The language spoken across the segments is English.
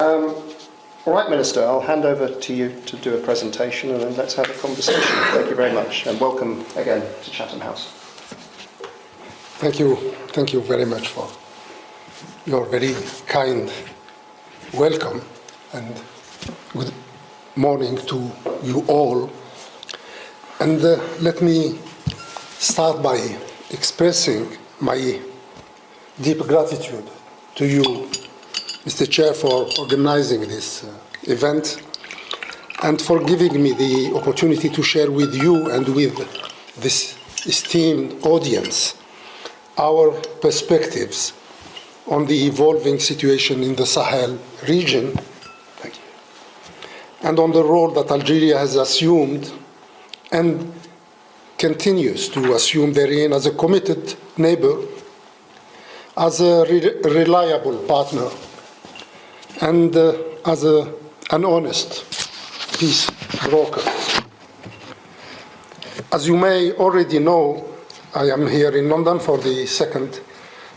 All right, Minister, I'll hand over to you to do a presentation and then let's have a conversation. Thank you very much and welcome again to Chatham House. Thank you very much for your very kind welcome and good morning to you all. And let me start by expressing my deep gratitude to you, Mr. Chair, for organizing this event and for giving me the opportunity to share with you and with this esteemed audience our perspectives on the evolving situation in the Sahel region. Thank you. And on the role that Algeria has assumed and continues to assume therein as a committed neighbor, as a reliable partner, and as an honest peace broker. As you may already know, I am here in London for the second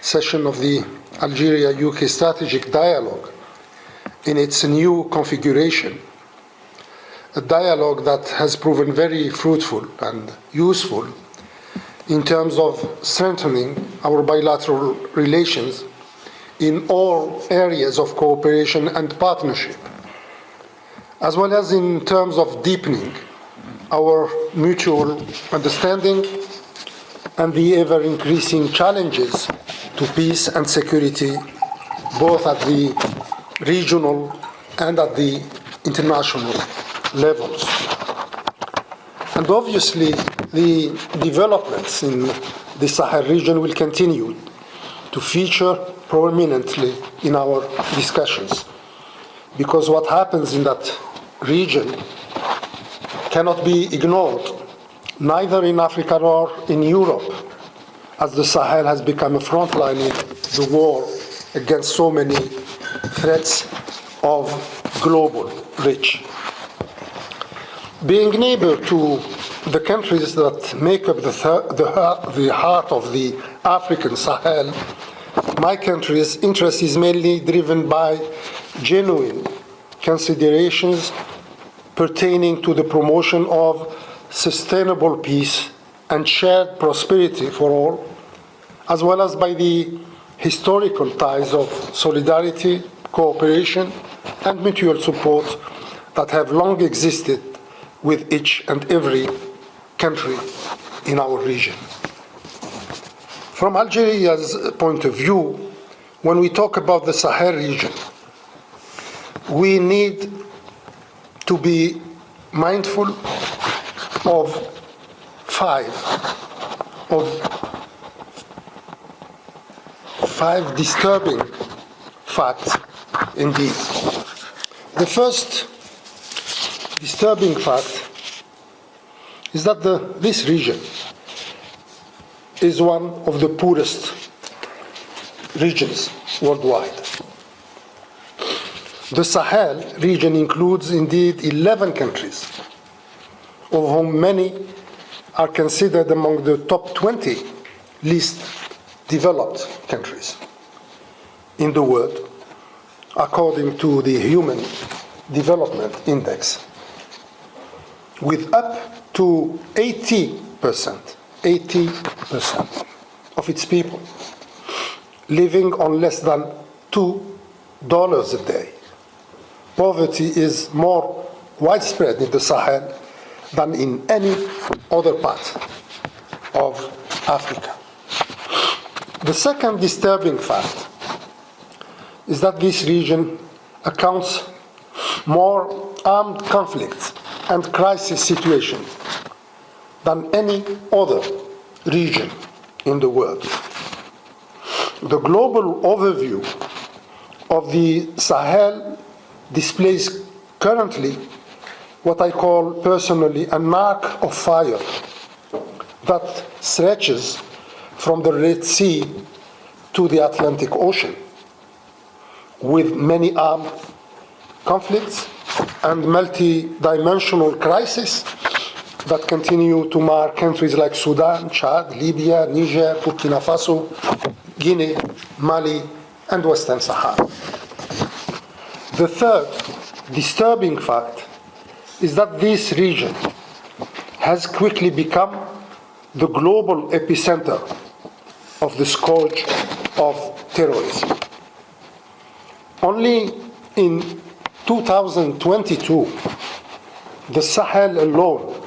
session of the Algeria-UK Strategic Dialogue in its new configuration, a dialogue that has proven very fruitful and useful in terms of strengthening our bilateral relations in all areas of cooperation and partnership, as well as in terms of deepening our mutual understanding and the ever-increasing challenges to peace and security, both at the regional and at the international levels. And obviously, the developments in the Sahel region will continue to feature prominently in our discussions, because what happens in that region cannot be ignored, neither in Africa nor in Europe, as the Sahel has become a frontline in the war against so many threats of global reach. Being neighbor to the countries that make up the heart of the African Sahel, my country's interest is mainly driven by genuine considerations pertaining to the promotion of sustainable peace and shared prosperity for all, as well as by the historical ties of solidarity, cooperation, and mutual support that have long existed with each and every country in our region. From Algeria's point of view, when we talk about the Sahel region, we need to be mindful of five disturbing facts indeed. The first disturbing fact is that this region is one of the poorest regions worldwide. The Sahel region includes indeed 11 countries, of whom many are considered among the top 20 least developed countries in the world, according to the Human Development Index, with up to 80% of its people living on less than $2 a day. Poverty is more widespread in the Sahel than in any other part of Africa. The second disturbing fact is that this region accounts more armed conflicts and crisis situations than any other region in the world. The global overview of the Sahel displays currently what I call personally an arc of fire that stretches from the Red Sea to the Atlantic Ocean, with many armed conflicts and multi-dimensional crises that continue to mar countries like Sudan, Chad, Libya, Niger, Burkina Faso, Guinea, Mali, and Western Sahara. The third disturbing fact is that this region has quickly become the global epicenter of the scourge of terrorism. Only in 2022, the Sahel alone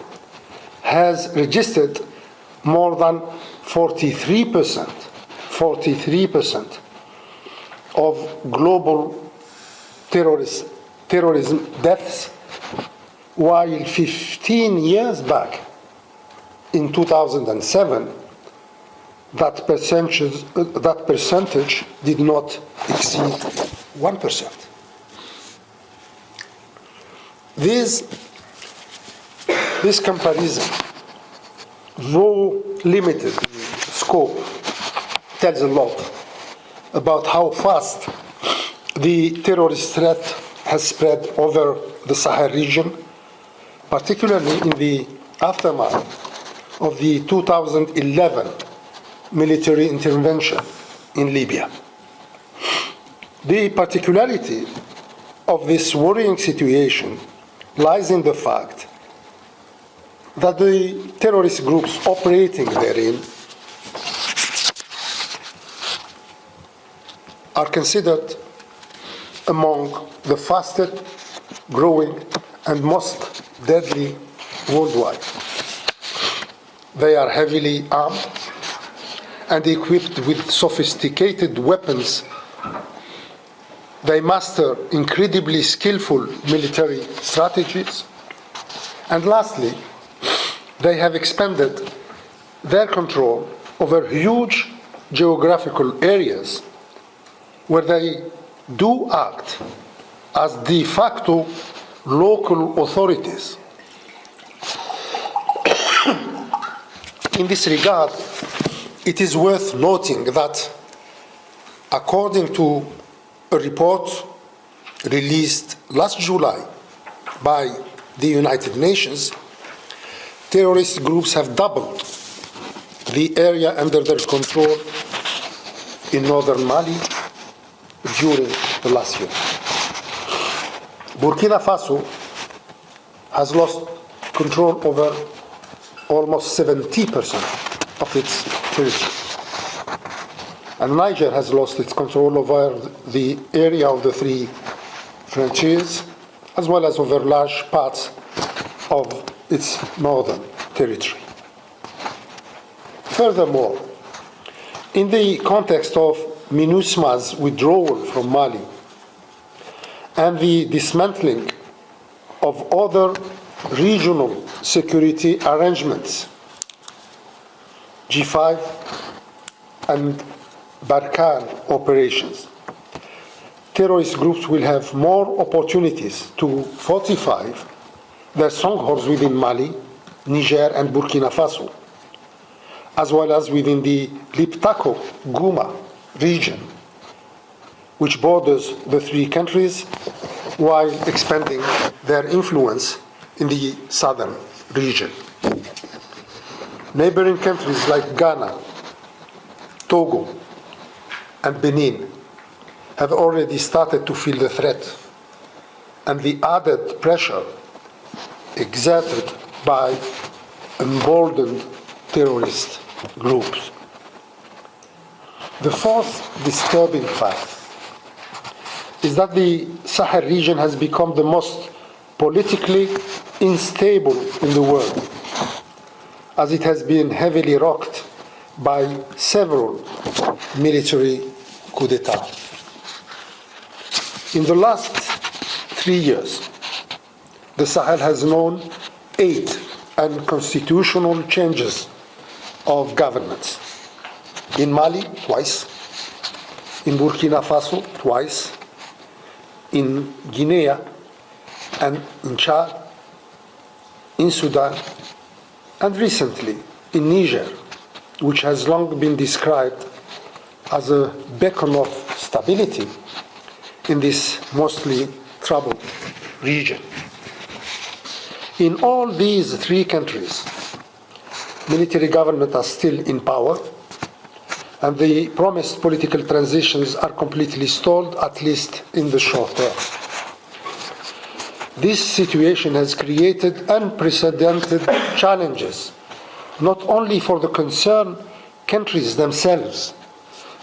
has registered more than 43% of global terrorism deaths, while 15 years back, in 2007, that percentage did not exceed 1%. This comparison, though limited in scope, tells a lot about how fast the terrorist threat has spread over the Sahel region, particularly in the aftermath of the 2011 military intervention in Libya. The particularity of this worrying situation lies in the fact that the terrorist groups operating therein are considered among the fastest growing and most deadly worldwide. They are heavily armed and equipped with sophisticated weapons. They master incredibly skillful military strategies. And lastly, they have expanded their control over huge geographical areas where they do act as de facto local authorities. In this regard, it is worth noting that, according to a report released last July by the United Nations, terrorist groups have doubled the area under their control in northern Mali during the last year. Burkina Faso has lost control over almost 70% of its territory. And Niger has lost its control over the area of the three frontiers, as well as over large parts of its northern territory. Furthermore, in the context of MINUSMA's withdrawal from Mali and the dismantling of other regional security arrangements, G5 and Barkhane operations, terrorist groups will have more opportunities to fortify their strongholds within Mali, Niger, and Burkina Faso, as well as within the Liptako-Gouma region, which borders the three countries, while expanding their influence in the southern region. Neighboring countries like Ghana, Togo, and Benin have already started to feel the threat and the added pressure exerted by emboldened terrorist groups. The fourth disturbing fact is that the Sahel region has become the most politically unstable in the world, as it has been heavily rocked by several military coups d'etat. In the last 3 years, the Sahel has known 8 unconstitutional changes of governments. In Mali, twice. In Burkina Faso, twice. In Guinea and in Chad, in Sudan, and recently in Niger, which has long been described as a beacon of stability in this mostly troubled region. In all these 3 countries, military governments are still in power, and the promised political transitions are completely stalled, at least in the short term. This situation has created unprecedented challenges, not only for the concerned countries themselves,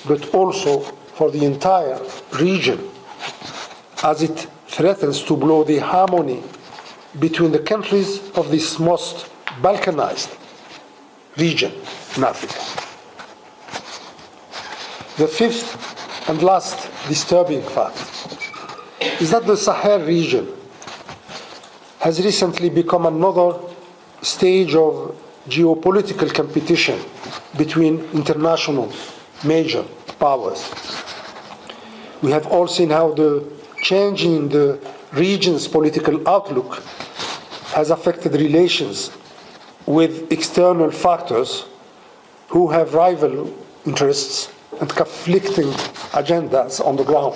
but also for the entire region, as it threatens to blow the harmony between the countries of this most balkanized region in Africa. The fifth and last disturbing fact is that the Sahel region has recently become another stage of geopolitical competition between international major powers. We have all seen how the change in the region's political outlook has affected relations with external factors who have rival interests and conflicting agendas on the ground.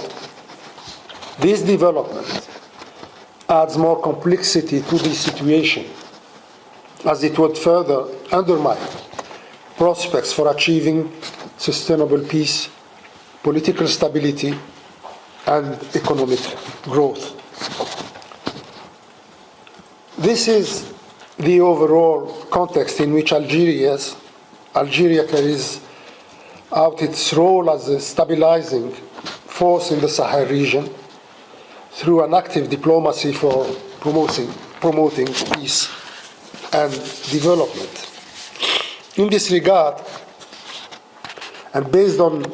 This development adds more complexity to the situation, as it would further undermine prospects for achieving sustainable peace, political stability, and economic growth. This is the overall context in which Algeria carries out its role as a stabilizing force in the Sahel region through an active diplomacy for promoting peace and development. In this regard, and based on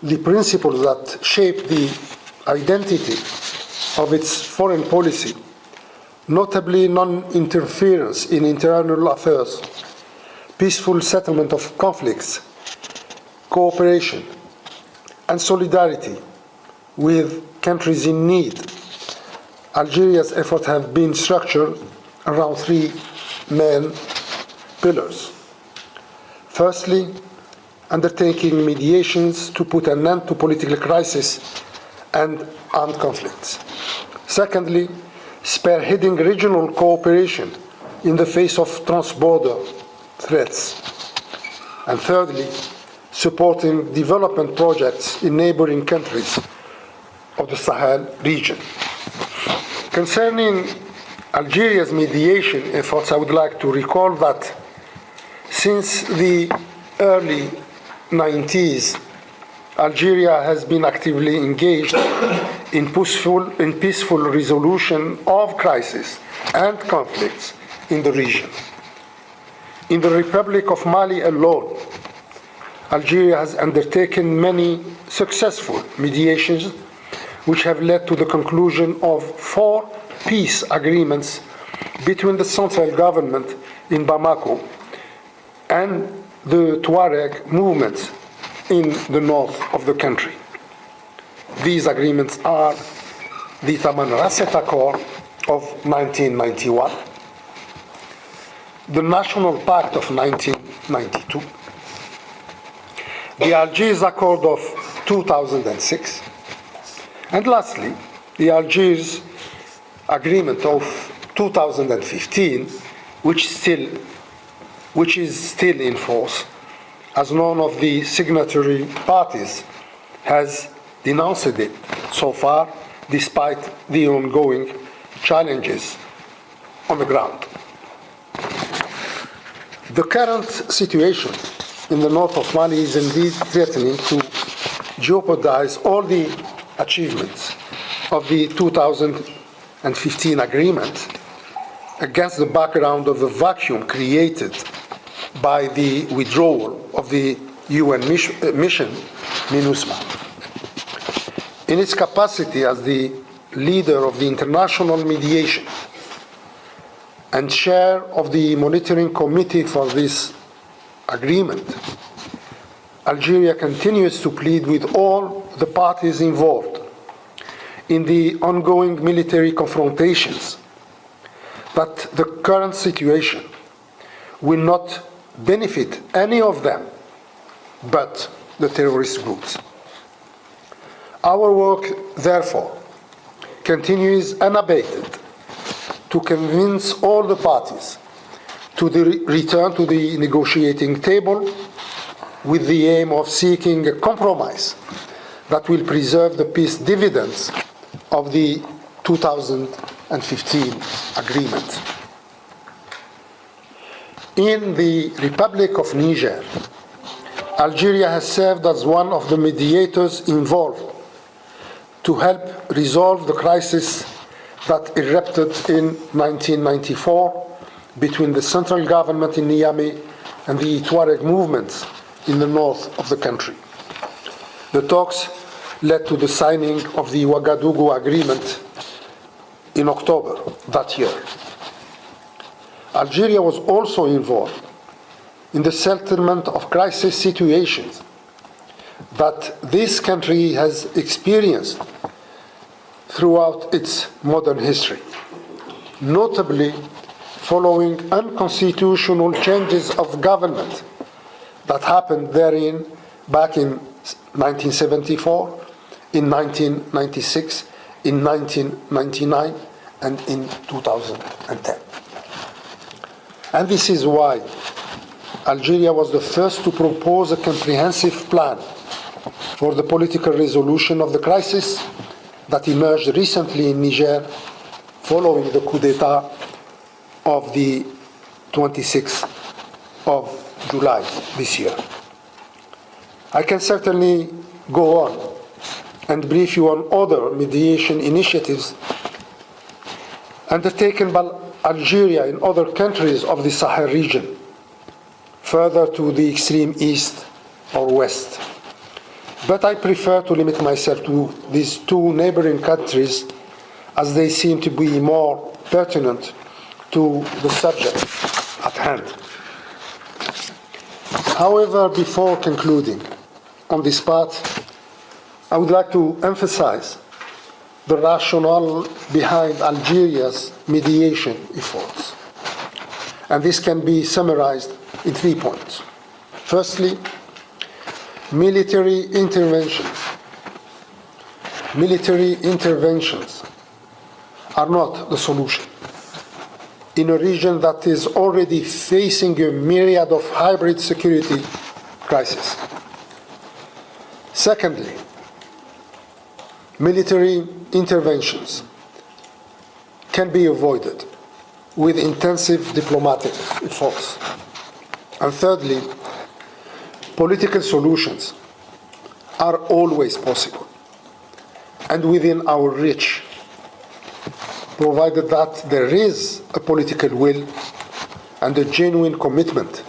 the principles that shape the identity of its foreign policy, notably non-interference in internal affairs, peaceful settlement of conflicts, cooperation, and solidarity with countries in need, Algeria's efforts have been structured around three main pillars. Firstly, undertaking mediations to put an end to political crisis and armed conflicts. Secondly, spearheading regional cooperation in the face of transborder threats. And thirdly, supporting development projects in neighboring countries of the Sahel region. Concerning Algeria's mediation efforts, I would like to recall that since the early 90s, Algeria has been actively engaged in peaceful resolution of crises and conflicts in the region. In the Republic of Mali alone, Algeria has undertaken many successful mediations which have led to the conclusion of 4 peace agreements between the central government in Bamako and the Tuareg movements in the north of the country. These agreements are the Tamanrasset Accord of 1991, the National Pact of 1992, the Algiers Accord of 2006, and lastly, the Algiers Agreement of 2015, which is still in force, as none of the signatory parties has denounced it so far, despite the ongoing challenges on the ground. The current situation in the north of Mali is indeed threatening to jeopardize all the achievements of the 2015 agreement against the background of the vacuum created by the withdrawal of the UN mission, MINUSMA. In its capacity as the leader of the international mediation and chair of the monitoring committee for this agreement, Algeria continues to plead with all the parties involved in the ongoing military confrontations that the current situation will not benefit any of them but the terrorist groups. Our work, therefore, continues unabated to convince all the parties to return to the negotiating table with the aim of seeking a compromise that will preserve the peace dividends of the 2015 2015 agreement. In the Republic of Niger, Algeria has served as one of the mediators involved to help resolve the crisis that erupted in 1994 between the central government in Niamey and the Tuareg movements in the north of the country. The talks led to the signing of the Ouagadougou Agreement in October that year. Algeria was also involved in the settlement of crisis situations that this country has experienced throughout its modern history, notably following unconstitutional changes of government that happened therein back in 1974, in 1996, in 1999, and in 2010. And this is why Algeria was the first to propose a comprehensive plan for the political resolution of the crisis that emerged recently in Niger following the coup d'etat of the 26th of July this year. I can certainly go on and brief you on other mediation initiatives undertaken by Algeria in other countries of the Sahel region, further to the extreme east or west. But I prefer to limit myself to these two neighboring countries as they seem to be more pertinent to the subject at hand. However, before concluding on this part, I would like to emphasize the rationale behind Algeria's mediation efforts. And this can be summarized in 3 points. Firstly, military interventions. Military interventions are not the solution in a region that is already facing a myriad of hybrid security crises. Secondly, military interventions can be avoided with intensive diplomatic efforts. And thirdly, political solutions are always possible and within our reach, provided that there is a political will and a genuine commitment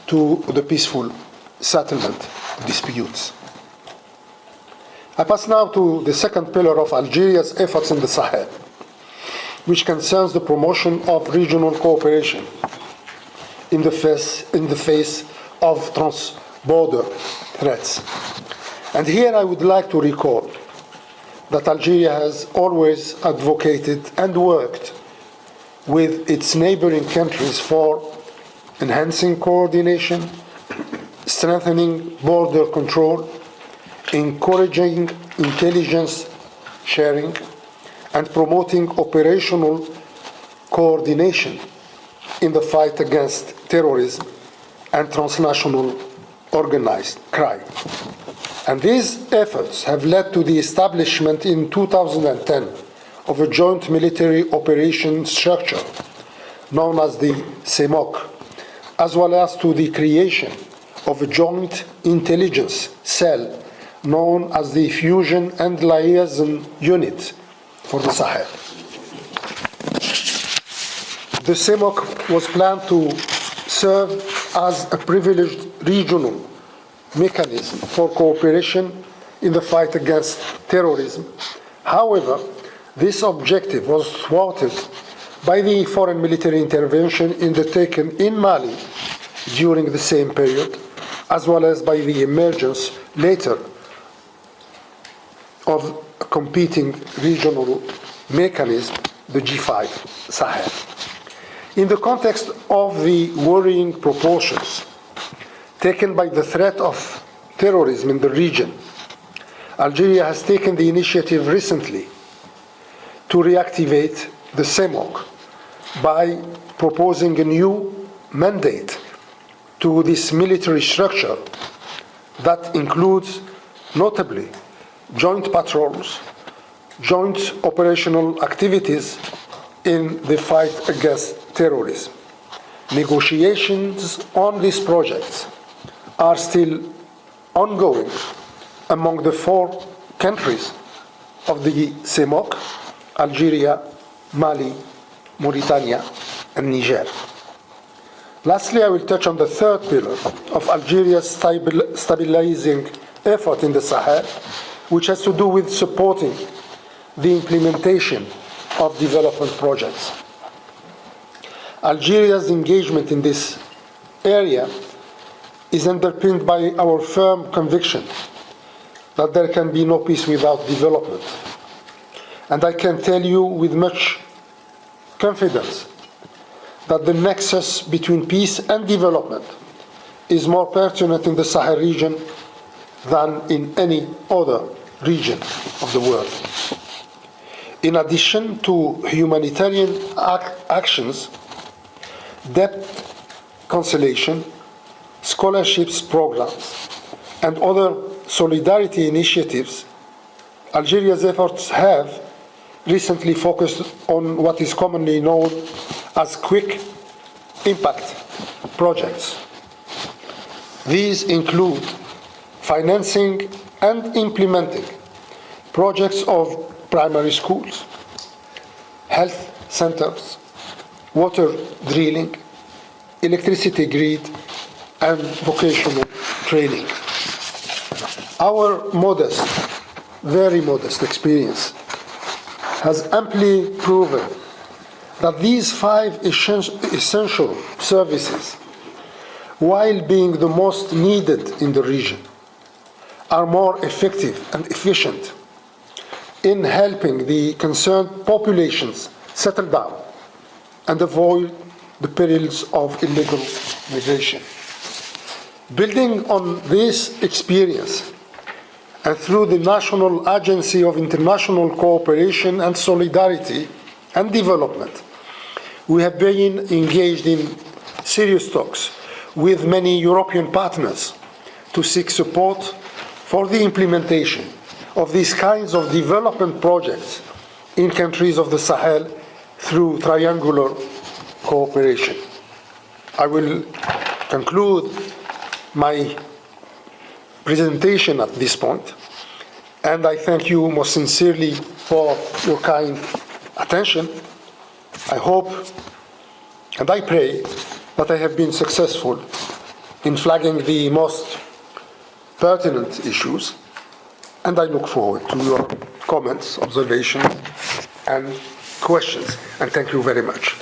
to the peaceful settlement of disputes. I pass now to the second pillar of Algeria's efforts in the Sahel, which concerns the promotion of regional cooperation in the face of trans-border threats. And here I would like to recall that Algeria has always advocated and worked with its neighboring countries for enhancing coordination, strengthening border control, encouraging intelligence sharing, and promoting operational coordination in the fight against terrorism and transnational organized crime. And these efforts have led to the establishment in 2010 of a joint military operation structure known as the CEMOC, as well as to the creation of a joint intelligence cell known as the Fusion and Liaison Unit for the Sahel. The CEMOC was planned to serve as a privileged regional mechanism for cooperation in the fight against terrorism. However, this objective was thwarted by the foreign military intervention undertaken in Mali during the same period, as well as by the emergence later of a competing regional mechanism, the G5 Sahel. In the context of the worrying proportions taken by the threat of terrorism in the region, Algeria has taken the initiative recently to reactivate the CEMOC by proposing a new mandate to this military structure that includes notably joint patrols, joint operational activities in the fight against terrorism. Negotiations on these projects are still ongoing among the 4 countries of the CEMOC: Algeria, Mali, Mauritania, and Niger. Lastly, I will touch on the 3rd pillar of Algeria's stabilizing effort in the Sahel, which has to do with supporting the implementation of development projects. Algeria's engagement in this area is underpinned by our firm conviction that there can be no peace without development. And I can tell you with much confidence that the nexus between peace and development is more pertinent in the Sahel region than in any other region of the world. In addition to humanitarian actions, debt cancellation, scholarships programs, and other solidarity initiatives, Algeria's efforts have recently focused on what is commonly known as quick impact projects. These include financing and implementing projects of primary schools, health centers, water drilling, electricity grid, and vocational training. Our modest, very modest experience has amply proven that these 5 essential services, while being the most needed in the region, are more effective and efficient in helping the concerned populations settle down and avoid the perils of illegal migration. Building on this experience, and through the National Agency of International Cooperation and Solidarity and Development, we have been engaged in serious talks with many European partners to seek support for the implementation of these kinds of development projects in countries of the Sahel through triangular cooperation. I will conclude my presentation at this point, and I thank you most sincerely for your kind attention. I hope and I pray that I have been successful in flagging the most pertinent issues, and I look forward to your comments, observations, and questions. And thank you very much.